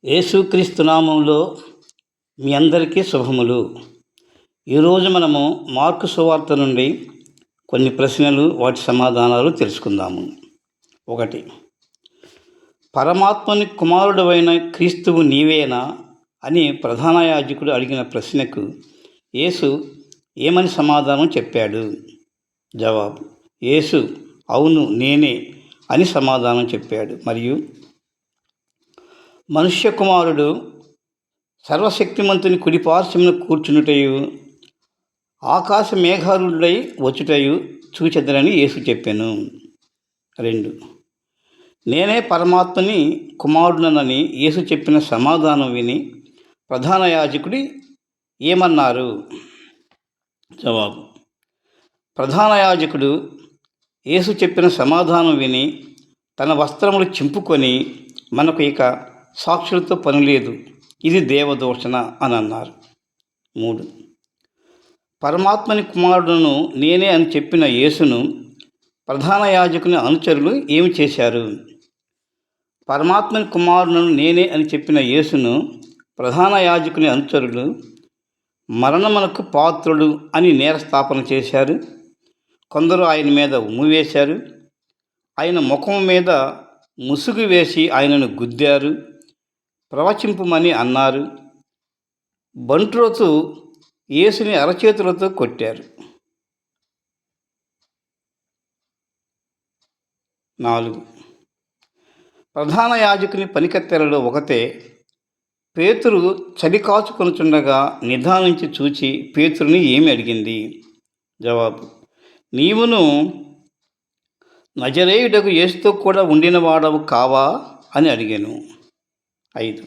యేసుక్రీస్తు నామంలో మీ అందరికీ శుభములు. ఈరోజు మనము మార్కు సువార్త నుండి కొన్ని ప్రశ్నలు వాటి సమాధానాలు తెలుసుకుందాము. 1. పరమాత్మని కుమారుడవైన క్రీస్తువు నీవేనా అని ప్రధాన యాజకుడు అడిగిన ప్రశ్నకు యేసు ఏమని సమాధానం చెప్పాడు? జవాబు: యేసు అవును నేనే అని సమాధానం చెప్పాడు. మరియు మనుష్య కుమారుడు సర్వశక్తిమంతుని కుడిపార్శ్వమున కూర్చునుటయు ఆకాశ మేఘారుడై వచ్చుటయు చూచెదరని యేసు చెప్పాను. 2. నేనే పరమాత్మని కుమారుడనని యేసు చెప్పిన సమాధానం విని ప్రధాన యాజకుడు ఏమన్నారు? జవాబు: ప్రధాన యాజకుడు యేసు చెప్పిన సమాధానం విని తన వస్త్రములు చింపుకొని, మనకు ఇక సాక్షులతో పని లేదు, ఇది దేవదూషణ అని అన్నారు. 3. పరమాత్మని కుమారుడును నేనే అని చెప్పిన యేసును ప్రధాన యాజకుని అనుచరులు ఏమి చేశారు? పరమాత్మని కుమారుడును నేనే అని చెప్పిన యేసును ప్రధాన యాజకుని అనుచరులు మరణమునకు పాత్రుడు అని నేరస్థాపన చేశారు. కొందరు ఆయన మీద ఉమ్ము వేశారు. ఆయన ముఖం మీద ముసుగు వేసి ఆయనను గుద్దారు. ప్రవచింపమని అన్నారు. బంట్రోతు యేసుని అరచేతులతో కొట్టారు. 4. ప్రధాన యాజకుని పనికత్తెలలో ఒకతే పేతురు చలి కాచుకొనుచుండగా నిదానించి చూచి పేతురుని ఏమి అడిగింది? జవాబు: నీవును నజరేయుడగు యేసుతో కూడా ఉండినవాడవు కావా అని అడిగాను. 5.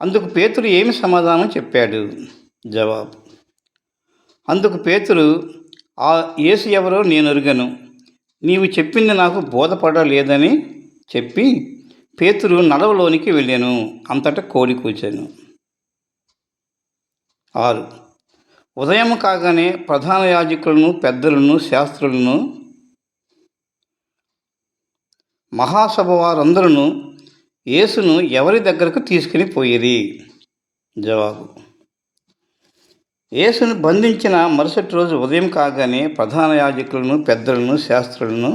అందుకు పేతురు ఏమి సమాధానం చెప్పాడు? జవాబు: అందుకు పేతురు, ఆ యేసు ఎవరో నేను ఎరుగను, నీవు చెప్పింది నాకు బోధపడలేదని చెప్పి పేతురు నడవలోనికి వెళ్ళాను. అంతటా కోడి కూర్చాను. 6. ఉదయం కాగానే ప్రధాన యాజకులను, పెద్దలను, శాస్త్రులను, మహాసభ వారందరూ యేసును ఎవరి దగ్గరకు తీసుకుని పోయిరి? జవాబు: యేసును బంధించిన మరుసటి రోజు ఉదయం కాగానే ప్రధాన యాజకులను, పెద్దలను, శాస్త్రులను,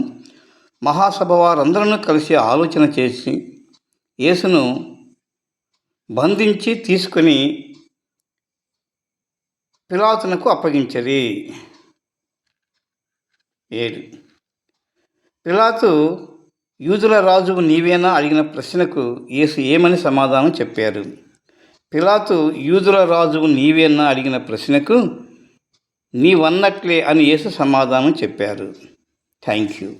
మహాసభ వారందరూ కలిసి ఆలోచన చేసి యేసును బంధించి తీసుకొని పిలాతునకు అప్పగించిరి. 7. పిలాతు యూదుల రాజువు నీవేనా అడిగిన ప్రశ్నకు యేసు ఏమని సమాధానం చెప్పారు? పిలాతు యూదుల రాజువు నీవేనా అడిగిన ప్రశ్నకు నీవన్నట్లే అని యేసు సమాధానం చెప్పారు. Thank you.